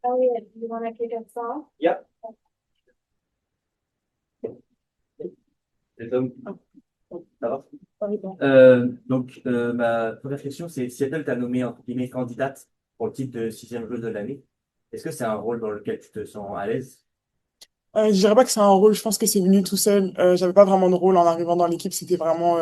Elliot, do you want to kick us off? Yep. Et donc, ça va. Ma première question, c'est Seattle t'a nommé entre guillemets candidate pour le titre de sixième joueuse de l'année. Est-ce que c'est un rôle dans lequel tu te sens à l'aise? Je dirais pas que c'est un rôle, je pense que c'est venu tout seul. J'avais pas vraiment de rôle en arrivant dans l'équipe, c'était vraiment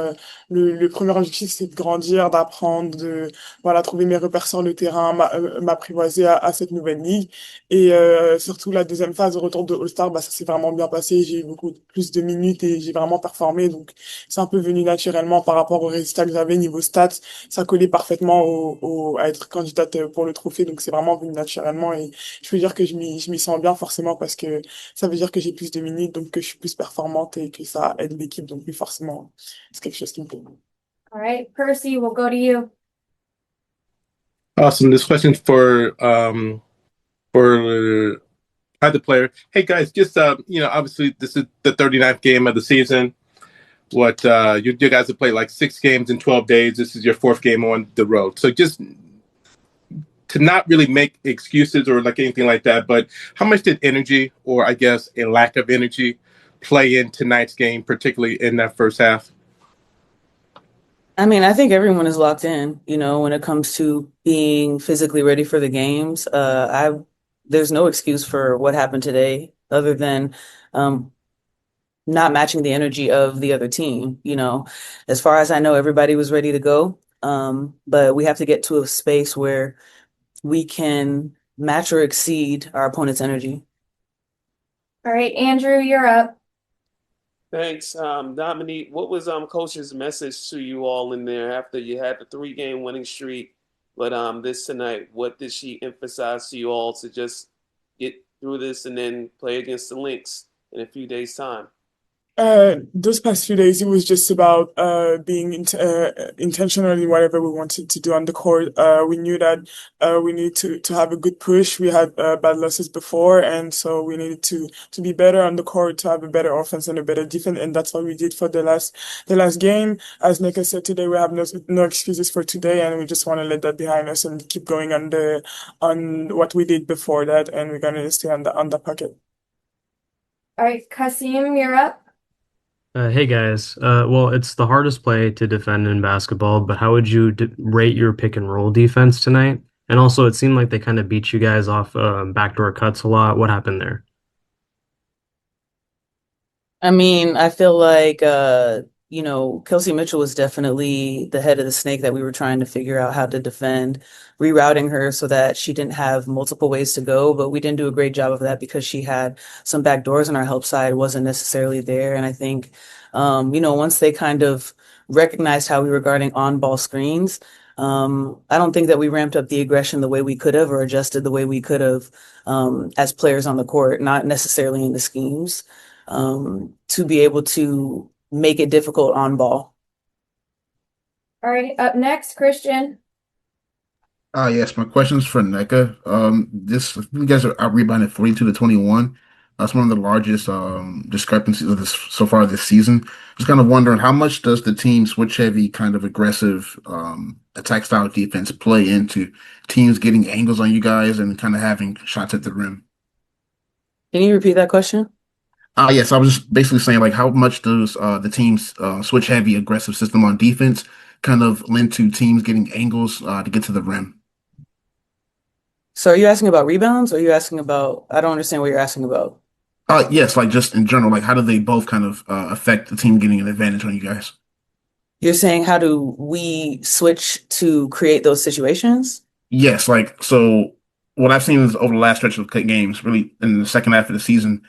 le premier objectif, c'est de grandir, d'apprendre, de voilà trouver mes repères sur le terrain, m'apprivoiser à cette nouvelle ligue. Et surtout la deuxième phase de retour de All-Star, bah ça s'est vraiment bien passé. J'ai eu beaucoup plus de minutes et j'ai vraiment performé, donc c'est un peu venu naturellement par rapport aux résultats que j'avais niveau stats. Ça collait parfaitement à être candidate pour le trophée, donc c'est vraiment venu naturellement et je peux dire que je m'y sens bien forcément parce que ça veut dire que j'ai plus de minutes, donc que je suis plus performante et que ça aide l'équipe. Donc oui, forcément, c'est quelque chose qui me plaît. All right, Percy, we'll go to you. Awesome. This question for either player. Hey guys, just obviously this is the 39th game of the season. What you guys have played like 6 games in 12 days. This is your fourth game on the road. So just to not really make excuses or like anything like that, but how much did energy or I guess a lack of energy play in tonight's game, particularly in that first half? I mean, I think everyone is locked in, when it comes to being physically ready for the games. There's no excuse for what happened today other than um, not matching the energy of the other team. As far as I know, everybody was ready to go. But we have to get to a space where we can match or exceed our opponent's energy. All right, Andrew, you're up. Thanks. Dominique, what was coach's message to you all in there after you had the 3 game winning streak? But this tonight, what did she emphasize to you all to just get through this and then play against the Lynx in a few days' time? Those past few days, it was just about being intentional in whatever we wanted to do on the court. We knew that we need to have a good push. We had bad losses before, and so we needed to be better on the court, to have a better offense and a better defense, and that's what we did for the last game. As Nneka said today, we have no excuses for today, and we just want to let that behind us and keep going on what we did before that, and we're gonna stay on the pocket. All right, Kasim, you're up. Hey guys, well, it's the hardest play to defend in basketball, but how would you rate your pick and roll defense tonight? And also, it seemed like they kind of beat you guys off backdoor cuts a lot. What happened there? I mean, I feel like Kelsey Mitchell was definitely the head of the snake that we were trying to figure out how to defend, rerouting her so that she didn't have multiple ways to go. But we didn't do a great job of that because she had some back doors and our help side wasn't necessarily there. And I think, once they kind of recognized how we were guarding on-ball screens, I don't think that we ramped up the aggression the way we could have or adjusted the way we could have as players on the court, not necessarily in the schemes, to be able to make it difficult on ball. All right, up next, Christian. Yes, my question's for Nneka. This you guys are out rebounded 42-21. That's one of the largest discrepancies of this so far this season. Just kind of wondering how much does the team switch heavy, kind of aggressive attack style defense play into teams getting angles on you guys and kind of having shots at the rim? Can you repeat that question? Yes, I was just basically saying like how much does the team's switch heavy aggressive system on defense kind of lend to teams getting angles to get to the rim? So are you asking about rebounds or are you asking about, I don't understand what you're asking about. Yes, like just in general, like how do they both kind of affect the team getting an advantage on you guys? You're saying how do we switch to create those situations? Yes, like so what I've seen is over the last stretch of games, really in the second half of the season,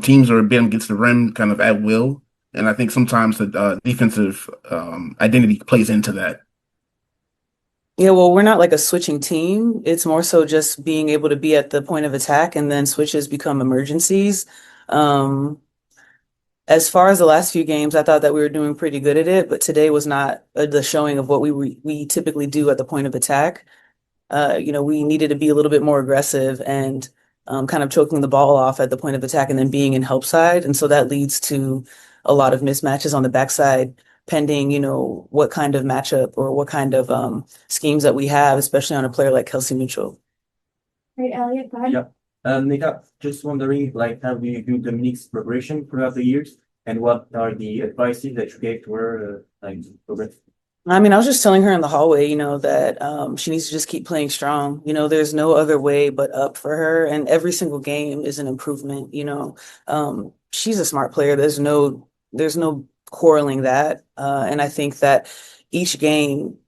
teams are being against the rim kind of at will. And I think sometimes the defensive identity plays into that. Yeah, well, we're not like a switching team. It's more so just being able to be at the point of attack and then switches become emergencies. Um, as far as the last few games, I thought that we were doing pretty good at it, but today was not the showing of what we typically do at the point of attack. We needed to be a little bit more aggressive and kind of choking the ball off at the point of attack and then being in help side. And so that leads to a lot of mismatches on the backside, pending, what kind of matchup or what kind of schemes that we have, especially on a player like Kelsey Mitchell. All right, Elliot, go ahead. Yeah. Nneka, just wondering, like, how do you do Dominique's progression throughout the years, and what are the advices that you gave to her, like, to progress? I mean, I was just telling her in the hallway, that she needs to just keep playing strong. There's no other way but up for her, and every single game is an improvement. She's a smart player. There's no quarreling that. And I think that each game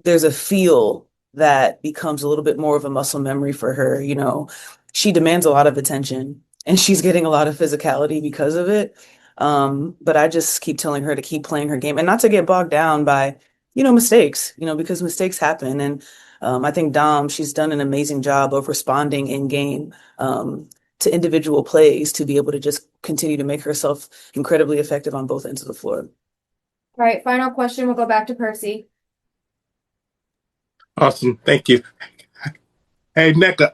there's a feel that becomes a little bit more of a muscle memory for her. She demands a lot of attention and she's getting a lot of physicality because of it. But I just keep telling her to keep playing her game and not to get bogged down by, mistakes, because mistakes happen. And I think she's done an amazing job of responding in game to individual plays to be able to just continue to make herself incredibly effective on both ends of the floor. All right, final question. We'll go back to Percy. Awesome. Thank you. Hey, Nneka,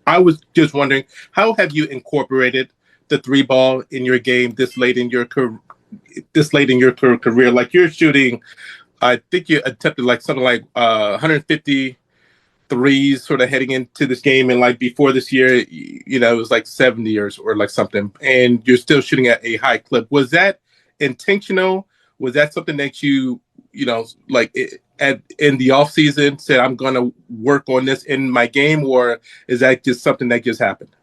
I was just wondering, how have you incorporated the three ball in your game this late in your career? Like you're shooting, I think you attempted like something like 150 threes sort of heading into this game, and like before this year, it was like 70 or like something, and you're still shooting at a high clip. Was that intentional? Was that something that like in the off season said I'm going to work on this in my game, or is that just something that just happened?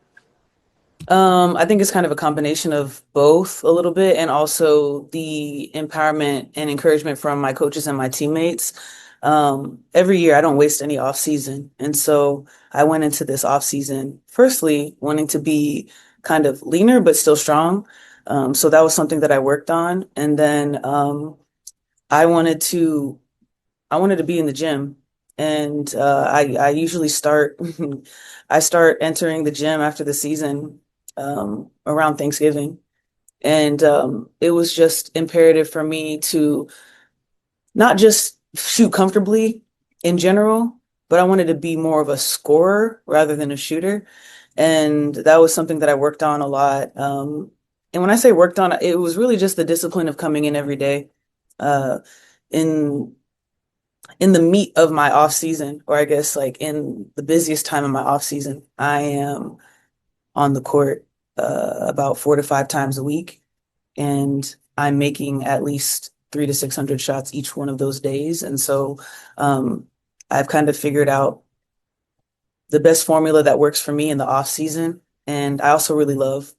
I think it's kind of a combination of both a little bit, and also the empowerment and encouragement from my coaches and my teammates. Every year I don't waste any off season. And so I went into this off season, firstly, wanting to be kind of leaner, but still strong. So that was something that I worked on. And then, I wanted to be in the gym, and I usually start I start entering the gym after the season around Thanksgiving, and it was just imperative for me to not just shoot comfortably in general, but I wanted to be more of a scorer rather than a shooter, and that was something that I worked on a lot. And when I say worked on, it was really just the discipline of coming in every day. Uh, in the meat of my off season, or I guess like in the busiest time of my off season, I am on the court about 4 to 5 times a week, and I'm making at least 300 to 600 shots each one of those days. And so I've kind of figured out the best formula that works for me in the off season. And I also really love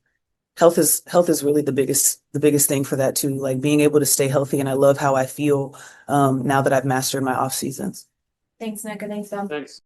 health is really the biggest thing for that too, like being able to stay healthy. And I love how I feel now that I've mastered my off seasons. Thanks, Nneka. Thanks, Dom. Thanks.